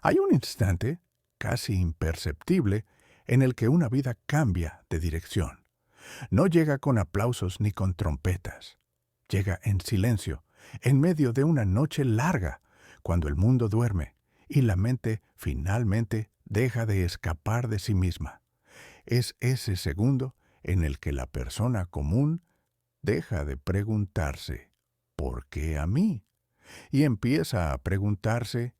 Hay un instante, casi imperceptible, en el que una vida cambia de dirección. No llega con aplausos ni con trompetas. Llega en silencio, en medio de una noche larga, cuando el mundo duerme y la mente finalmente deja de escapar de sí misma. Es ese segundo en el que la persona común deja de preguntarse ¿por qué a mí? Y empieza a preguntarse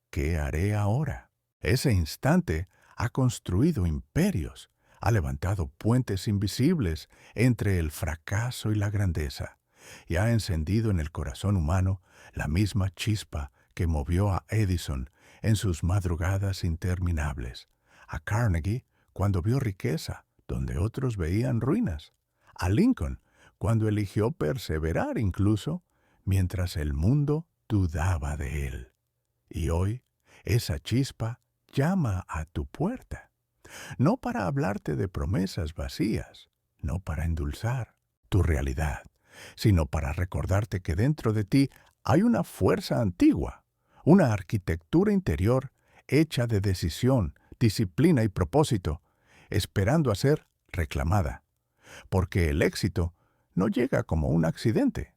¿qué haré ahora? Ese instante ha construido imperios, ha levantado puentes invisibles entre el fracaso y la grandeza, y ha encendido en el corazón humano la misma chispa que movió a Edison en sus madrugadas interminables, a Carnegie cuando vio riqueza donde otros veían ruinas, a Lincoln cuando eligió perseverar incluso mientras el mundo dudaba de él. Y hoy, esa chispa llama a tu puerta, no para hablarte de promesas vacías, no para endulzar tu realidad, sino para recordarte que dentro de ti hay una fuerza antigua, una arquitectura interior hecha de decisión, disciplina y propósito, esperando a ser reclamada. Porque el éxito no llega como un accidente,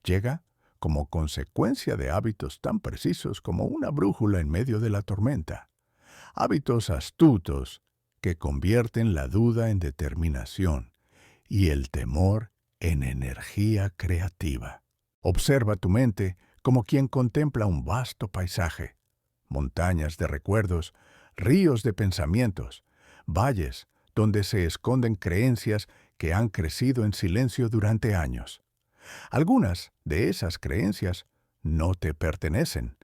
llega como consecuencia de hábitos tan precisos como una brújula en medio de la tormenta. Hábitos astutos que convierten la duda en determinación y el temor en energía creativa. Observa tu mente como quien contempla un vasto paisaje, montañas de recuerdos, ríos de pensamientos, valles donde se esconden creencias que han crecido en silencio durante años. Algunas de esas creencias no te pertenecen.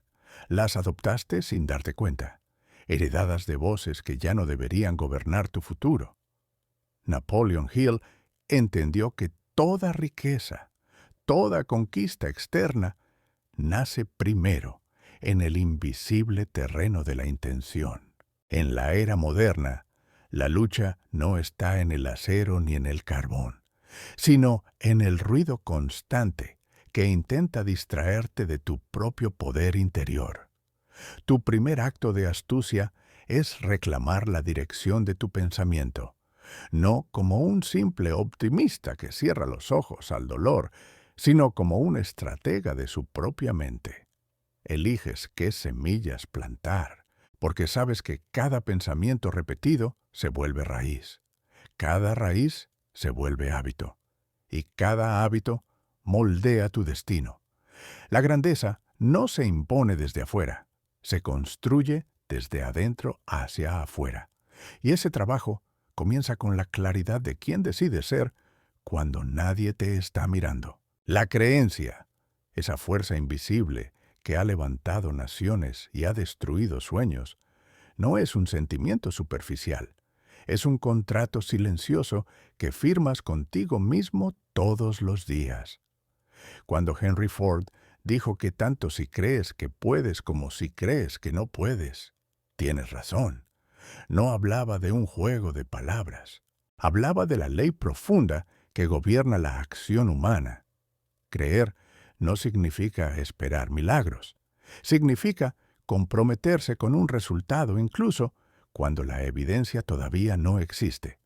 Las adoptaste sin darte cuenta, heredadas de voces que ya no deberían gobernar tu futuro. Napoleon Hill entendió que toda riqueza, toda conquista externa, nace primero en el invisible terreno de la intención. En la era moderna, la lucha no está en el acero ni en el carbón, sino en el ruido constante que intenta distraerte de tu propio poder interior. Tu primer acto de astucia es reclamar la dirección de tu pensamiento, no como un simple optimista que cierra los ojos al dolor, sino como un estratega de su propia mente. Eliges qué semillas plantar, porque sabes que cada pensamiento repetido se vuelve raíz. Cada raíz se vuelve hábito. Y cada hábito moldea tu destino. La grandeza no se impone desde afuera, se construye desde adentro hacia afuera. Y ese trabajo comienza con la claridad de quién decides ser cuando nadie te está mirando. La creencia, esa fuerza invisible que ha levantado naciones y ha destruido sueños, no es un sentimiento superficial. Es un contrato silencioso que firmas contigo mismo todos los días. Cuando Henry Ford dijo que tanto si crees que puedes como si crees que no puedes, tienes razón. No hablaba de un juego de palabras. Hablaba de la ley profunda que gobierna la acción humana. Creer no significa esperar milagros. Significa comprometerse con un resultado incluso cuando la evidencia todavía no existe.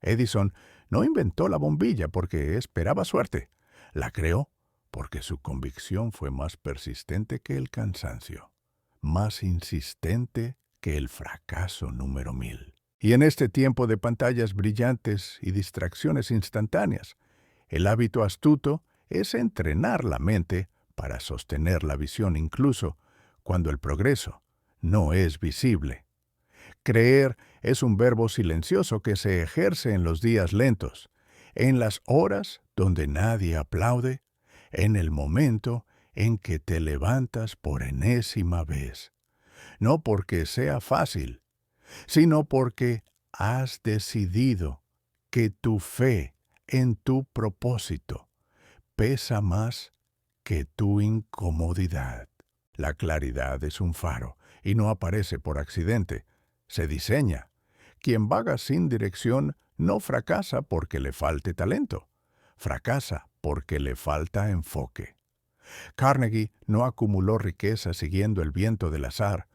Edison no inventó la bombilla porque esperaba suerte. La creó porque su convicción fue más persistente que el cansancio, más insistente que el fracaso número 1000. Y en este tiempo de pantallas brillantes y distracciones instantáneas, el hábito astuto es entrenar la mente para sostener la visión incluso cuando el progreso no es visible. Creer es un verbo silencioso que se ejerce en los días lentos, en las horas donde nadie aplaude, en el momento en que te levantas por enésima vez. No porque sea fácil, sino porque has decidido que tu fe en tu propósito pesa más que tu incomodidad. La claridad es un faro y no aparece por accidente. Se diseña. Quien vaga sin dirección no fracasa porque le falte talento. Fracasa porque le falta enfoque. Carnegie no acumuló riqueza siguiendo el viento del azar.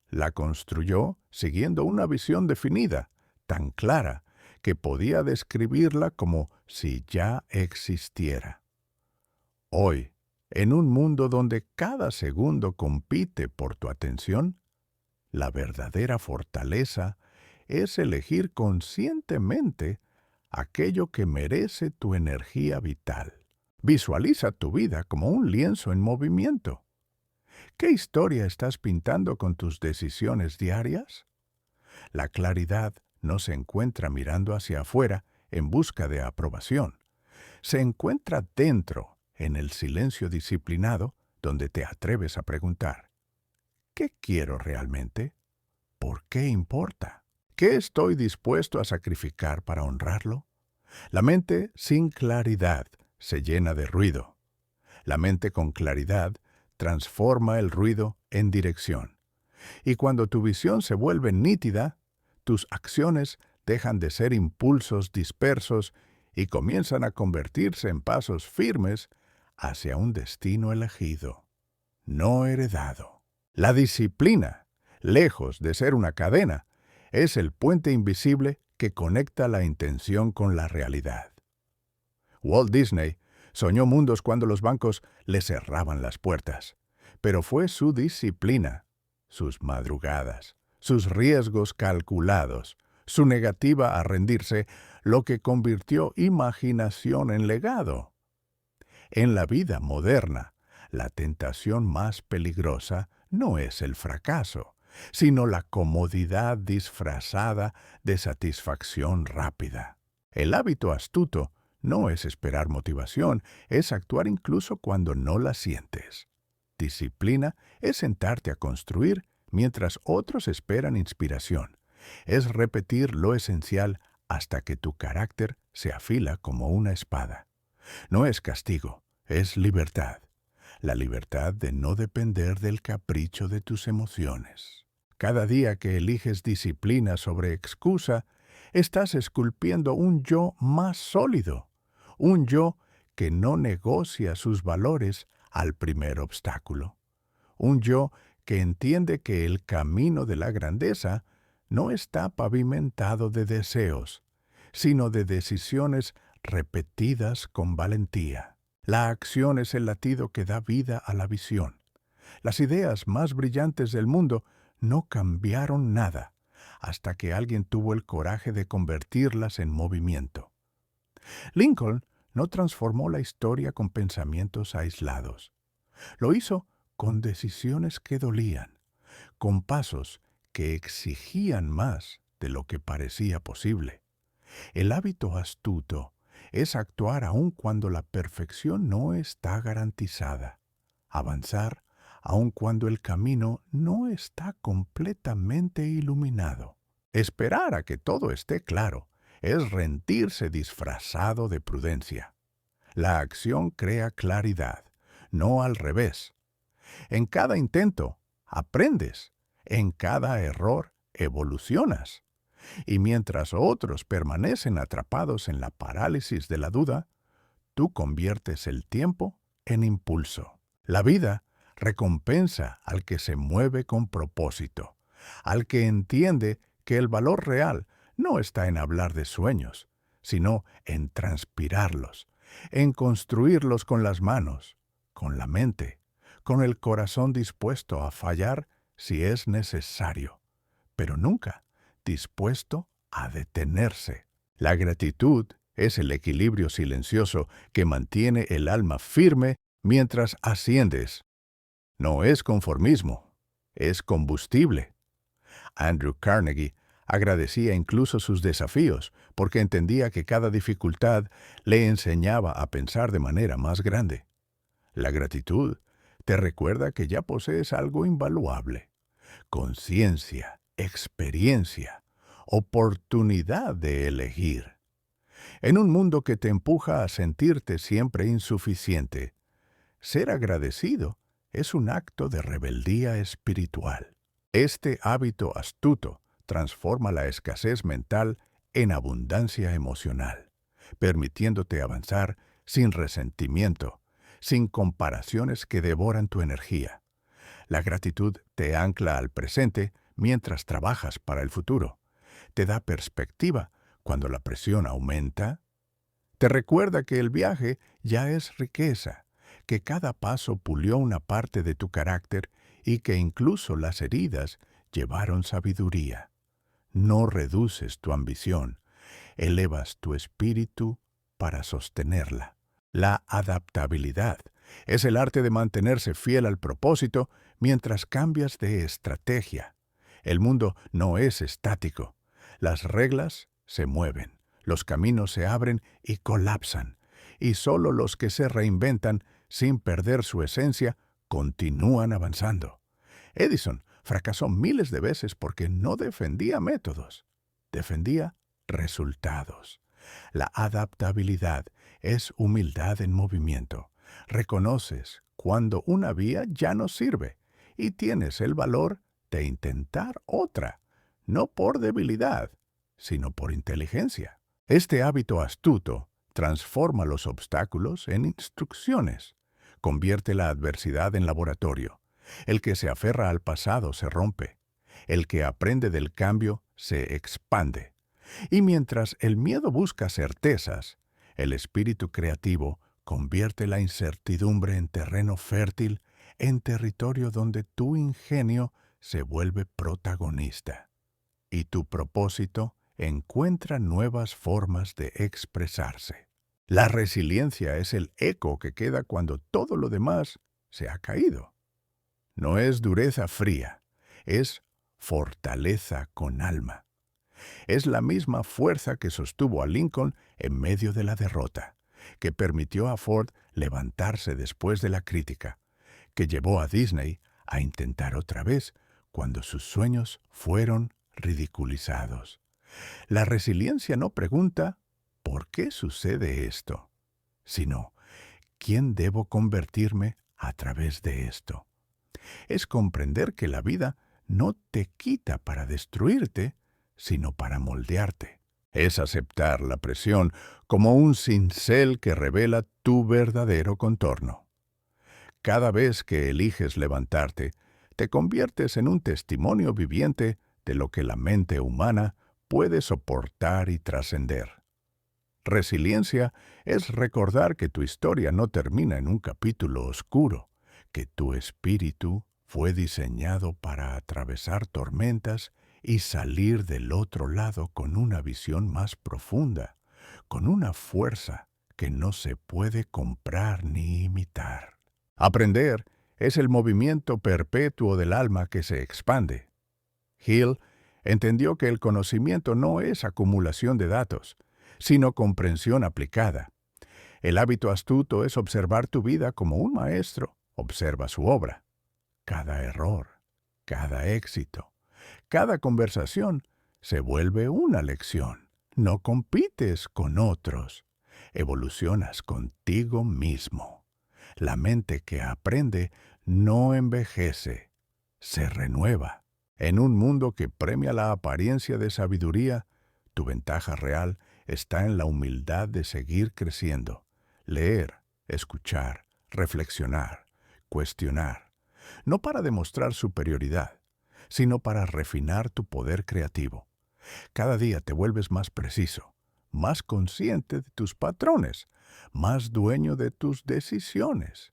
La construyó siguiendo una visión definida, tan clara, que podía describirla como si ya existiera. Hoy, en un mundo donde cada segundo compite por tu atención, la verdadera fortaleza es elegir conscientemente aquello que merece tu energía vital. Visualiza tu vida como un lienzo en movimiento. ¿Qué historia estás pintando con tus decisiones diarias? La claridad no se encuentra mirando hacia afuera en busca de aprobación. Se encuentra dentro, en el silencio disciplinado, donde te atreves a preguntar: ¿qué quiero realmente? ¿Por qué importa? ¿Qué estoy dispuesto a sacrificar para honrarlo? La mente sin claridad se llena de ruido. La mente con claridad transforma el ruido en dirección. Y cuando tu visión se vuelve nítida, tus acciones dejan de ser impulsos dispersos y comienzan a convertirse en pasos firmes hacia un destino elegido, no heredado. La disciplina, lejos de ser una cadena, es el puente invisible que conecta la intención con la realidad. Walt Disney soñó mundos cuando los bancos le cerraban las puertas, pero fue su disciplina, sus madrugadas, sus riesgos calculados, su negativa a rendirse, lo que convirtió imaginación en legado. En la vida moderna, la tentación más peligrosa no es el fracaso, sino la comodidad disfrazada de satisfacción rápida. El hábito astuto no es esperar motivación, es actuar incluso cuando no la sientes. Disciplina es sentarte a construir mientras otros esperan inspiración. Es repetir lo esencial hasta que tu carácter se afila como una espada. No es castigo, es libertad. La libertad de no depender del capricho de tus emociones. Cada día que eliges disciplina sobre excusa, estás esculpiendo un yo más sólido, un yo que no negocia sus valores al primer obstáculo, un yo que entiende que el camino de la grandeza no está pavimentado de deseos, sino de decisiones repetidas con valentía. La acción es el latido que da vida a la visión. Las ideas más brillantes del mundo no cambiaron nada hasta que alguien tuvo el coraje de convertirlas en movimiento. Lincoln no transformó la historia con pensamientos aislados. Lo hizo con decisiones que dolían, con pasos que exigían más de lo que parecía posible. El hábito astuto es actuar aun cuando la perfección no está garantizada, avanzar aun cuando el camino no está completamente iluminado. Esperar a que todo esté claro es rendirse disfrazado de prudencia. La acción crea claridad, no al revés. En cada intento, aprendes. En cada error, evolucionas. Y mientras otros permanecen atrapados en la parálisis de la duda, tú conviertes el tiempo en impulso. La vida recompensa al que se mueve con propósito, al que entiende que el valor real no está en hablar de sueños, sino en transpirarlos, en construirlos con las manos, con la mente, con el corazón dispuesto a fallar si es necesario, pero nunca dispuesto a detenerse. La gratitud es el equilibrio silencioso que mantiene el alma firme mientras asciendes. No es conformismo, es combustible. Andrew Carnegie agradecía incluso sus desafíos porque entendía que cada dificultad le enseñaba a pensar de manera más grande. La gratitud te recuerda que ya posees algo invaluable: conciencia, experiencia, oportunidad de elegir. En un mundo que te empuja a sentirte siempre insuficiente, ser agradecido es un acto de rebeldía espiritual. Este hábito astuto transforma la escasez mental en abundancia emocional, permitiéndote avanzar sin resentimiento, sin comparaciones que devoran tu energía. La gratitud te ancla al presente mientras trabajas para el futuro. Te da perspectiva cuando la presión aumenta. Te recuerda que el viaje ya es riqueza, que cada paso pulió una parte de tu carácter y que incluso las heridas llevaron sabiduría. No reduces tu ambición, elevas tu espíritu para sostenerla. La adaptabilidad es el arte de mantenerse fiel al propósito mientras cambias de estrategia. El mundo no es estático. Las reglas se mueven, los caminos se abren y colapsan, y solo los que se reinventan sin perder su esencia continúan avanzando. Edison fracasó miles de veces porque no defendía métodos, defendía resultados. La adaptabilidad es humildad en movimiento. Reconoces cuando una vía ya no sirve y tienes el valor de intentar otra, no por debilidad, sino por inteligencia. Este hábito astuto transforma los obstáculos en instrucciones, convierte la adversidad en laboratorio. El que se aferra al pasado se rompe, el que aprende del cambio se expande. Y mientras el miedo busca certezas, el espíritu creativo convierte la incertidumbre en terreno fértil, en territorio donde tu ingenio se vuelve protagonista. Y tu propósito encuentra nuevas formas de expresarse. La resiliencia es el eco que queda cuando todo lo demás se ha caído. No es dureza fría, es fortaleza con alma. Es la misma fuerza que sostuvo a Lincoln en medio de la derrota, que permitió a Ford levantarse después de la crítica, que llevó a Disney a intentar otra vez cuando sus sueños fueron ridiculizados. La resiliencia no pregunta ¿por qué sucede esto?, sino ¿quién debo convertirme a través de esto? Es comprender que la vida no te quita para destruirte, sino para moldearte. Es aceptar la presión como un cincel que revela tu verdadero contorno. Cada vez que eliges levantarte, te conviertes en un testimonio viviente de lo que la mente humana puede soportar y trascender. Resiliencia es recordar que tu historia no termina en un capítulo oscuro, que tu espíritu fue diseñado para atravesar tormentas y salir del otro lado con una visión más profunda, con una fuerza que no se puede comprar ni imitar. Aprender es el movimiento perpetuo del alma que se expande. Hill entendió que el conocimiento no es acumulación de datos, sino comprensión aplicada. El hábito astuto es observar tu vida como un maestro observa su obra. Cada error, cada éxito, cada conversación se vuelve una lección. No compites con otros, evolucionas contigo mismo. La mente que aprende no envejece, se renueva. En un mundo que premia la apariencia de sabiduría, tu ventaja real está en la humildad de seguir creciendo, leer, escuchar, reflexionar, cuestionar, no para demostrar superioridad, sino para refinar tu poder creativo. Cada día te vuelves más preciso, más consciente de tus patrones, más dueño de tus decisiones.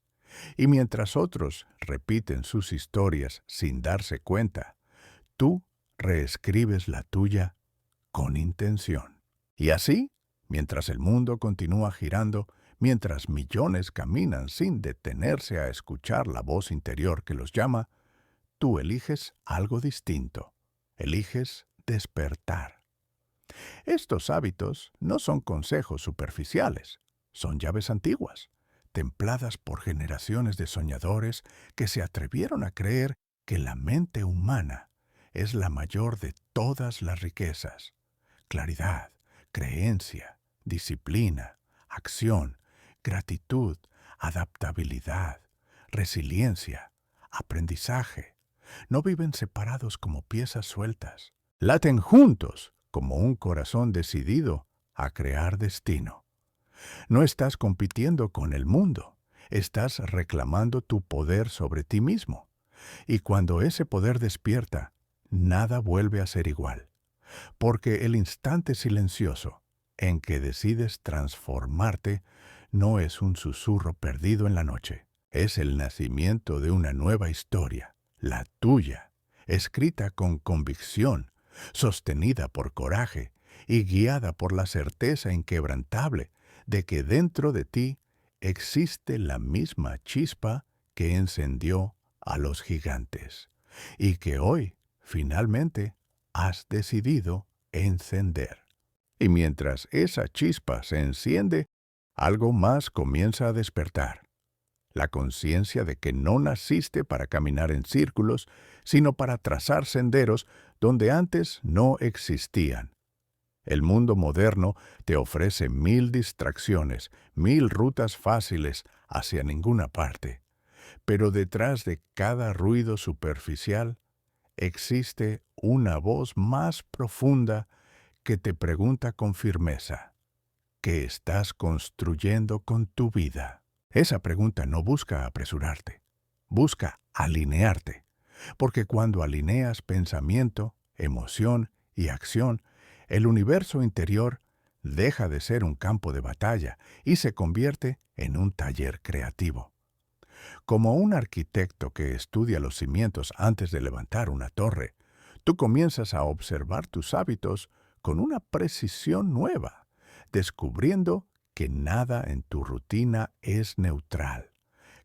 Y mientras otros repiten sus historias sin darse cuenta, tú reescribes la tuya con intención. Y así, mientras el mundo continúa girando, mientras millones caminan sin detenerse a escuchar la voz interior que los llama, tú eliges algo distinto. Eliges despertar. Estos hábitos no son consejos superficiales, son llaves antiguas, templadas por generaciones de soñadores que se atrevieron a creer que la mente humana es la mayor de todas las riquezas. Claridad, creencia, disciplina, acción, gratitud, adaptabilidad, resiliencia, aprendizaje. No viven separados como piezas sueltas. Laten juntos como un corazón decidido a crear destino. No estás compitiendo con el mundo, estás reclamando tu poder sobre ti mismo. Y cuando ese poder despierta, nada vuelve a ser igual, porque el instante silencioso en que decides transformarte no es un susurro perdido en la noche, es el nacimiento de una nueva historia, la tuya, escrita con convicción, sostenida por coraje y guiada por la certeza inquebrantable de que dentro de ti existe la misma chispa que encendió a los gigantes y que hoy, finalmente, has decidido encender. Y mientras esa chispa se enciende, algo más comienza a despertar. La conciencia de que no naciste para caminar en círculos, sino para trazar senderos donde antes no existían. El mundo moderno te ofrece 1000 distracciones, 1000 rutas fáciles hacia ninguna parte. Pero detrás de cada ruido superficial existe una voz más profunda que te pregunta con firmeza, ¿qué estás construyendo con tu vida? Esa pregunta no busca apresurarte, busca alinearte, porque cuando alineas pensamiento, emoción y acción, el universo interior deja de ser un campo de batalla y se convierte en un taller creativo. Como un arquitecto que estudia los cimientos antes de levantar una torre, tú comienzas a observar tus hábitos con una precisión nueva, descubriendo que nada en tu rutina es neutral.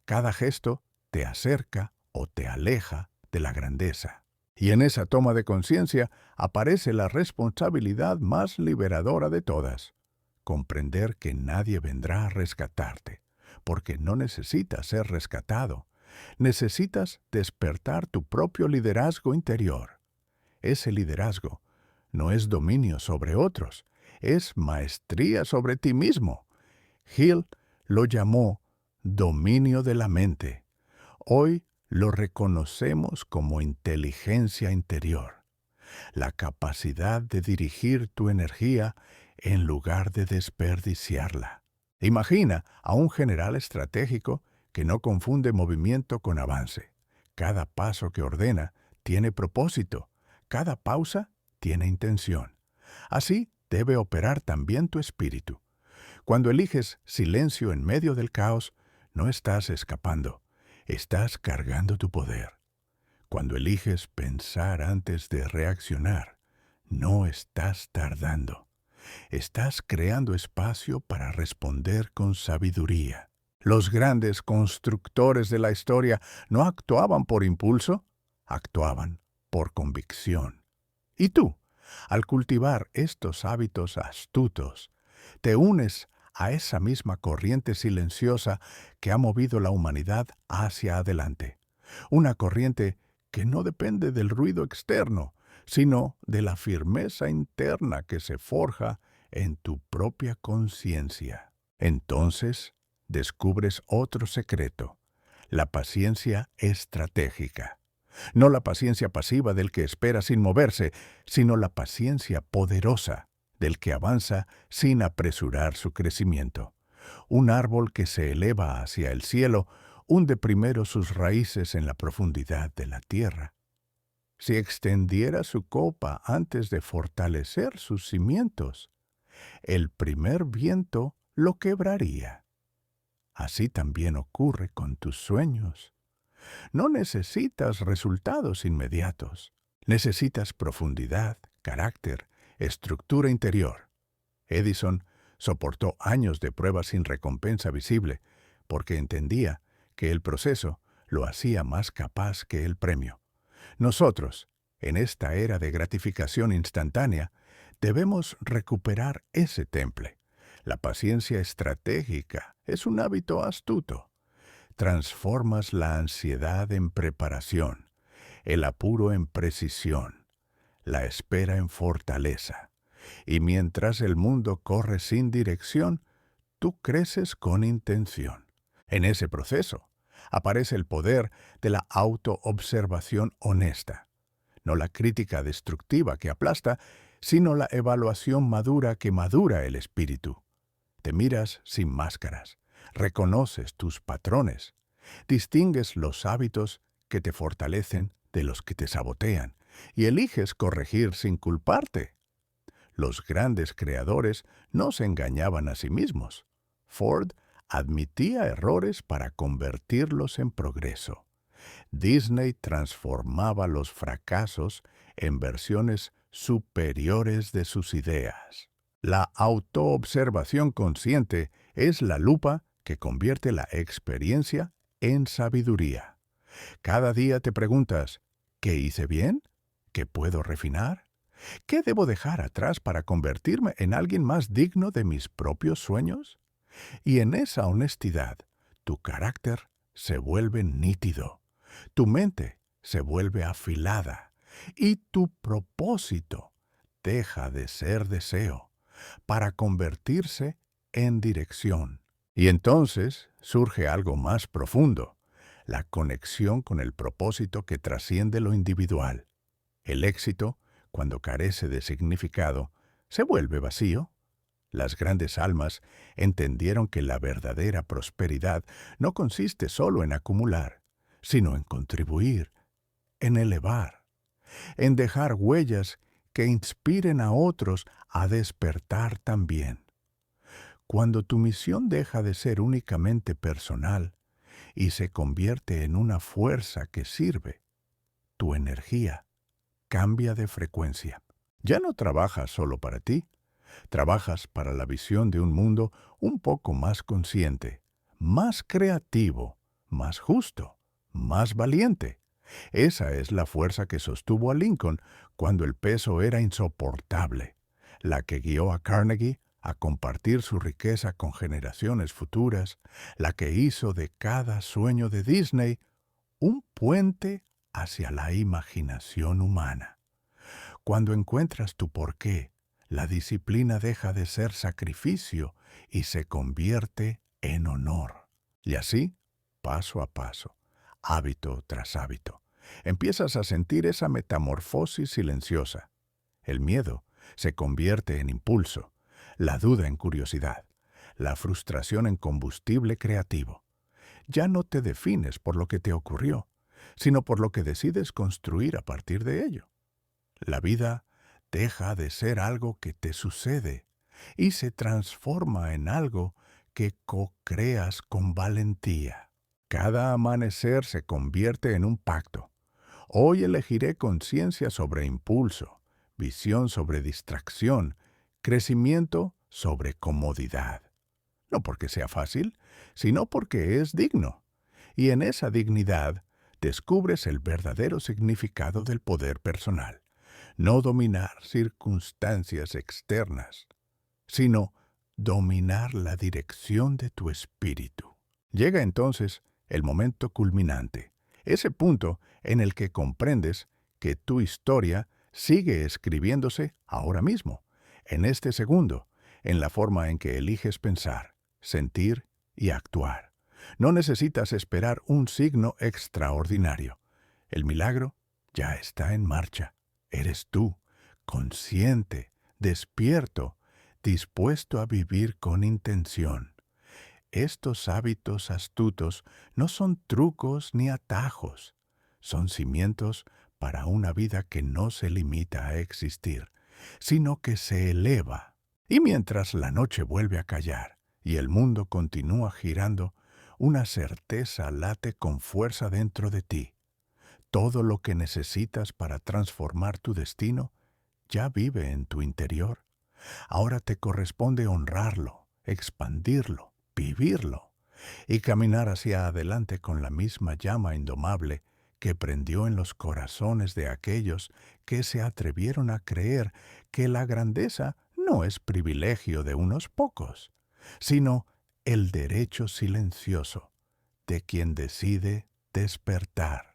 Cada gesto te acerca o te aleja de la grandeza. Y en esa toma de conciencia aparece la responsabilidad más liberadora de todas: comprender que nadie vendrá a rescatarte, porque no necesitas ser rescatado. Necesitas despertar tu propio liderazgo interior. Ese liderazgo no es dominio sobre otros, es maestría sobre ti mismo. Hill lo llamó dominio de la mente. Hoy lo reconocemos como inteligencia interior, la capacidad de dirigir tu energía en lugar de desperdiciarla. Imagina a un general estratégico que no confunde movimiento con avance. Cada paso que ordena tiene propósito, cada pausa tiene intención. Así debe operar también tu espíritu. Cuando eliges silencio en medio del caos, no estás escapando, estás cargando tu poder. Cuando eliges pensar antes de reaccionar, no estás tardando. Estás creando espacio para responder con sabiduría. Los grandes constructores de la historia no actuaban por impulso, actuaban por convicción. ¿Y tú, al cultivar estos hábitos astutos, te unes a esa misma corriente silenciosa que ha movido la humanidad hacia adelante? Una corriente que no depende del ruido externo, sino de la firmeza interna que se forja en tu propia conciencia. Entonces, descubres otro secreto: la paciencia estratégica. No la paciencia pasiva del que espera sin moverse, sino la paciencia poderosa del que avanza sin apresurar su crecimiento. Un árbol que se eleva hacia el cielo hunde primero sus raíces en la profundidad de la tierra. Si extendiera su copa antes de fortalecer sus cimientos, el primer viento lo quebraría. Así también ocurre con tus sueños. No necesitas resultados inmediatos. Necesitas profundidad, carácter, estructura interior. Edison soportó años de pruebas sin recompensa visible porque entendía que el proceso lo hacía más capaz que el premio. Nosotros, en esta era de gratificación instantánea, debemos recuperar ese temple. La paciencia estratégica es un hábito astuto. Transformas la ansiedad en preparación, el apuro en precisión, la espera en fortaleza. Y mientras el mundo corre sin dirección, tú creces con intención. En ese proceso aparece el poder de la autoobservación honesta. No la crítica destructiva que aplasta, sino la evaluación madura que madura el espíritu. Te miras sin máscaras, reconoces tus patrones, distingues los hábitos que te fortalecen de los que te sabotean, y eliges corregir sin culparte. Los grandes creadores no se engañaban a sí mismos. Ford admitía errores para convertirlos en progreso. Disney transformaba los fracasos en versiones superiores de sus ideas. La autoobservación consciente es la lupa que convierte la experiencia en sabiduría. Cada día te preguntas, ¿qué hice bien? ¿Qué puedo refinar? ¿Qué debo dejar atrás para convertirme en alguien más digno de mis propios sueños? Y en esa honestidad, tu carácter se vuelve nítido, tu mente se vuelve afilada y tu propósito deja de ser deseo para convertirse en dirección. Y entonces surge algo más profundo, la conexión con el propósito que trasciende lo individual. El éxito, cuando carece de significado, se vuelve vacío. Las grandes almas entendieron que la verdadera prosperidad no consiste solo en acumular, sino en contribuir, en elevar, en dejar huellas que inspiren a otros a despertar también. Cuando tu misión deja de ser únicamente personal y se convierte en una fuerza que sirve, tu energía cambia de frecuencia. Ya no trabajas solo para ti, trabajas para la visión de un mundo un poco más consciente, más creativo, más justo, más valiente. Esa es la fuerza que sostuvo a Lincoln cuando el peso era insoportable, la que guió a Carnegie a compartir su riqueza con generaciones futuras, la que hizo de cada sueño de Disney un puente hacia la imaginación humana. Cuando encuentras tu porqué, la disciplina deja de ser sacrificio y se convierte en honor. Y así, paso a paso, hábito tras hábito, empiezas a sentir esa metamorfosis silenciosa. El miedo se convierte en impulso, la duda en curiosidad, la frustración en combustible creativo. Ya no te defines por lo que te ocurrió, sino por lo que decides construir a partir de ello. La vida deja de ser algo que te sucede y se transforma en algo que co-creas con valentía. Cada amanecer se convierte en un pacto. Hoy elegiré conciencia sobre impulso, visión sobre distracción, crecimiento sobre comodidad. No porque sea fácil, sino porque es digno. Y en esa dignidad descubres el verdadero significado del poder personal. No dominar circunstancias externas, sino dominar la dirección de tu espíritu. Llega entonces el momento culminante, ese punto en el que comprendes que tu historia sigue escribiéndose ahora mismo, en este segundo, en la forma en que eliges pensar, sentir y actuar. No necesitas esperar un signo extraordinario. El milagro ya está en marcha. Eres tú, consciente, despierto, dispuesto a vivir con intención. Estos hábitos astutos no son trucos ni atajos, son cimientos para una vida que no se limita a existir, sino que se eleva. Y mientras la noche vuelve a callar y el mundo continúa girando, una certeza late con fuerza dentro de ti. Todo lo que necesitas para transformar tu destino ya vive en tu interior. Ahora te corresponde honrarlo, expandirlo, vivirlo y caminar hacia adelante con la misma llama indomable que prendió en los corazones de aquellos que se atrevieron a creer que la grandeza no es privilegio de unos pocos, sino el derecho silencioso de quien decide despertar.